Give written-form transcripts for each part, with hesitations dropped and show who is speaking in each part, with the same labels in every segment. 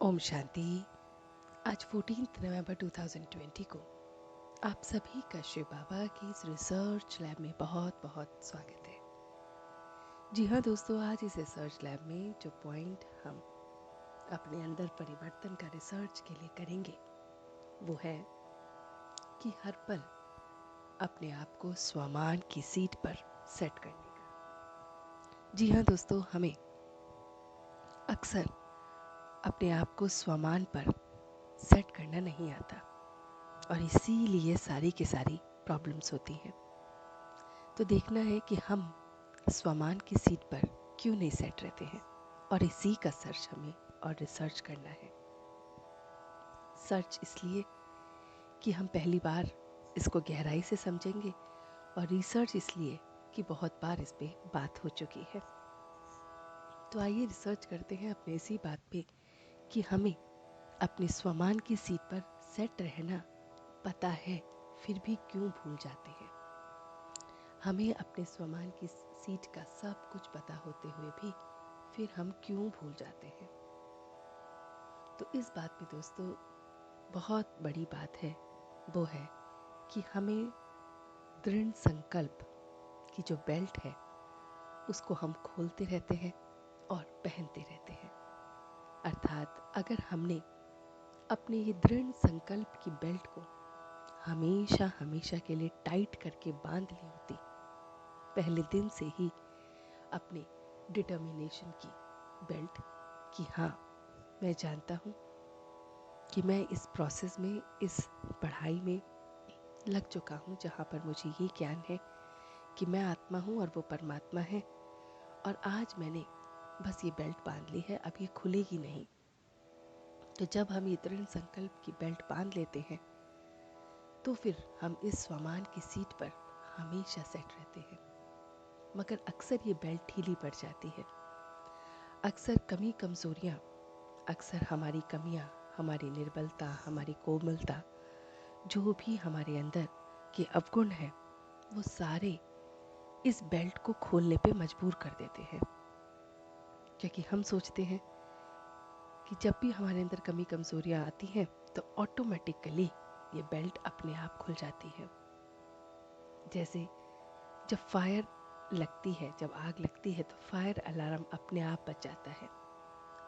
Speaker 1: ओम शांति। आज 14 नवंबर 2020 को आप सभी का शिव बाबा की इस रिसर्च लैब में बहुत बहुत स्वागत है। जी हाँ दोस्तों, आज इस रिसर्च लैब में जो पॉइंट हम अपने अंदर परिवर्तन का रिसर्च के लिए करेंगे वो है कि हर पल अपने आप को स्वमान की सीट पर सेट करने का। जी हाँ दोस्तों, हमें अक्सर अपने आप को स्वमान पर सेट करना नहीं आता और इसीलिए सारी की सारी प्रॉब्लम्स होती हैं। तो देखना है कि हम स्वमान की सीट पर क्यों नहीं सेट रहते हैं, और इसी का सर्च हमें और रिसर्च करना है। सर्च इसलिए कि हम पहली बार इसको गहराई से समझेंगे, और रिसर्च इसलिए कि बहुत बार इस पे बात हो चुकी है। तो आइए रिसर्च करते हैं अपने इसी बात पे कि हमें अपने स्वमान की सीट पर सेट रहना पता है, फिर भी क्यों भूल जाते हैं। हमें अपने स्वमान की सीट का सब कुछ पता होते हुए भी फिर हम क्यों भूल जाते हैं। तो इस बात पे दोस्तों बहुत बड़ी बात है, वो है कि हमें दृढ़ संकल्प की जो बेल्ट है उसको हम खोलते रहते हैं और पहनते रहते हैं। अर्थात अगर हमने अपने ये दृढ़ संकल्प की बेल्ट को हमेशा हमेशा के लिए टाइट करके बांध ली होती पहले दिन से ही अपने डिटर्मिनेशन की बेल्ट, कि हाँ मैं जानता हूँ कि मैं इस प्रोसेस में, इस पढ़ाई में लग चुका हूँ जहाँ पर मुझे ये ज्ञान है कि मैं आत्मा हूँ और वो परमात्मा है, और आज मैंने बस ये बेल्ट बांध ली है, अब ये खुलेगी नहीं। तो जब हम ये दृढ़ संकल्प की बेल्ट बांध लेते हैं तो फिर हम इस स्वमान की सीट पर हमेशा सेट रहते हैं। मगर अक्सर ये बेल्ट ढीली पड़ जाती है। अक्सर कमी कमजोरियाँ, अक्सर हमारी कमियाँ, हमारी निर्बलता, हमारी कोमलता, जो भी हमारे अंदर के अवगुण हैं वो सारे इस बेल्ट को खोलने पे मजबूर कर देते हैं। क्योंकि हम सोचते हैं कि जब भी हमारे अंदर कमी कमजोरियाँ आती हैं तो ऑटोमेटिकली ये बेल्ट अपने आप खुल जाती है। जैसे जब फायर लगती है, जब आग लगती है तो फायर अलार्म अपने आप बच जाता है।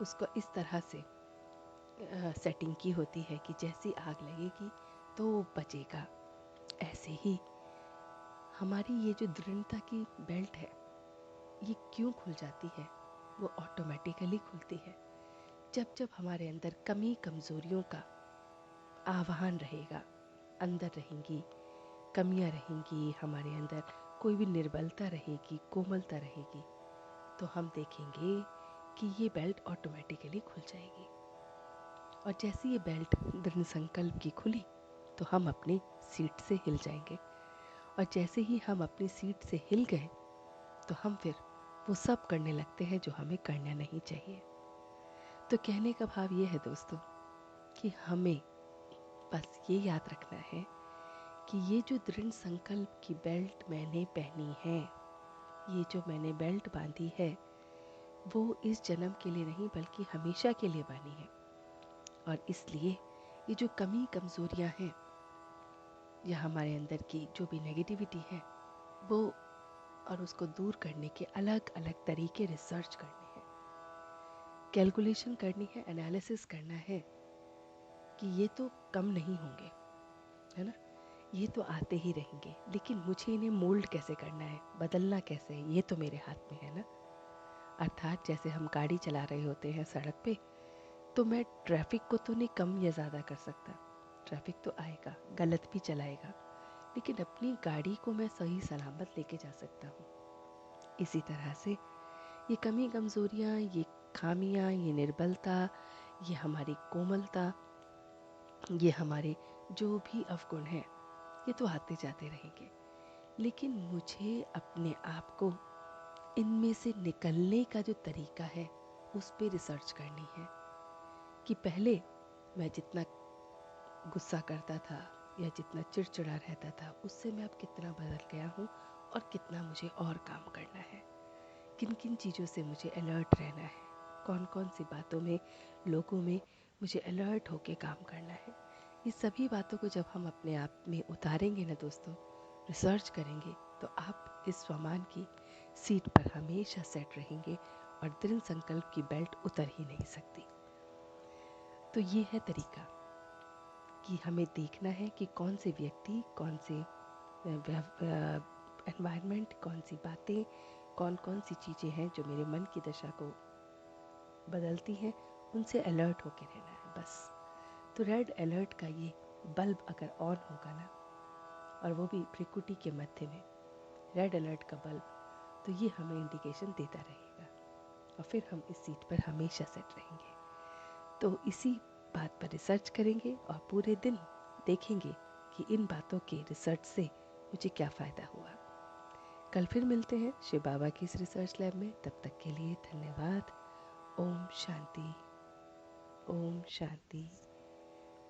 Speaker 1: उसको इस तरह से सेटिंग की होती है कि जैसी आग लगेगी तो बचेगा। ऐसे ही हमारी ये जो दृढ़ता की बेल्ट है ये क्यों खुल जाती है, वो ऑटोमेटिकली खुलती है जब जब हमारे अंदर कमी कमज़ोरियों का आह्वान रहेगा, अंदर रहेंगी कमियां रहेंगी, हमारे अंदर कोई भी निर्बलता रहेगी, कोमलता रहेगी, तो हम देखेंगे कि ये बेल्ट ऑटोमेटिकली खुल जाएगी। और जैसे ये बेल्ट दृढ़ संकल्प की खुली तो हम अपनी सीट से हिल जाएंगे, और जैसे ही हम अपनी सीट से हिल गए तो हम फिर वो सब करने लगते हैं जो हमें करना नहीं चाहिए। तो कहने का भाव ये है दोस्तों कि हमें बस ये याद रखना है कि ये जो दृढ़ संकल्प की बेल्ट मैंने पहनी है, ये जो मैंने बेल्ट बांधी है, वो इस जन्म के लिए नहीं बल्कि हमेशा के लिए बांधी है। और इसलिए ये जो कमी कमज़ोरियाँ हैं या हमारे अंदर की जो भी नेगेटिविटी है वो, और उसको दूर करने के अलग अलग तरीके रिसर्च करने हैं, कैलकुलेशन करनी है, एनालिसिस करना है कि ये तो कम नहीं होंगे, है ना, ये तो आते ही रहेंगे, लेकिन मुझे इन्हें मोल्ड कैसे करना है, बदलना कैसे है, ये तो मेरे हाथ में है ना। अर्थात जैसे हम गाड़ी चला रहे होते हैं सड़क पे, तो मैं ट्रैफिक को तो नहीं कम या ज़्यादा कर सकता, ट्रैफिक तो आएगा, गलत भी चलाएगा, लेकिन अपनी गाड़ी को मैं सही सलामत लेके जा सकता हूँ। इसी तरह से ये कमी कमज़ोरियाँ, ये खामियाँ, ये निर्बलता, ये हमारी कोमलता, ये हमारे जो भी अवगुण हैं ये तो आते जाते रहेंगे, लेकिन मुझे अपने आप को इनमें से निकलने का जो तरीका है उस पर रिसर्च करनी है कि पहले मैं जितना गुस्सा करता था या जितना चिड़चिड़ा रहता था उससे मैं अब कितना बदल गया हूँ, और कितना मुझे और काम करना है, किन किन चीज़ों से मुझे अलर्ट रहना है, कौन कौन सी बातों में, लोगों में मुझे अलर्ट होके काम करना है। ये सभी बातों को जब हम अपने आप में उतारेंगे ना दोस्तों, रिसर्च करेंगे, तो आप इस स्वमान की सीट पर हमेशा सेट रहेंगे और दृढ़ संकल्प की बेल्ट उतर ही नहीं सकती। तो ये है तरीका कि हमें देखना है कि कौन से व्यक्ति, कौन से एनवायरनमेंट, कौन सी बातें, कौन कौन सी चीज़ें हैं जो मेरे मन की दशा को बदलती हैं, उनसे अलर्ट होके रहना है बस। तो रेड अलर्ट का ये बल्ब अगर ऑन होगा ना, और वो भी भ्रिकुटी के मध्य में रेड अलर्ट का बल्ब, तो ये हमें इंडिकेशन देता रहेगा और फिर हम इस सीट पर हमेशा सेट रहेंगे। तो इसी बात पर रिसर्च करेंगे और पूरे दिन देखेंगे कि इन बातों के रिसर्च से मुझे क्या फ़ायदा हुआ। कल फिर मिलते हैं शिव बाबा की इस रिसर्च लैब में। तब तक के लिए धन्यवाद। ओम शांति, ओम शांति,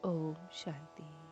Speaker 1: ओम शांति।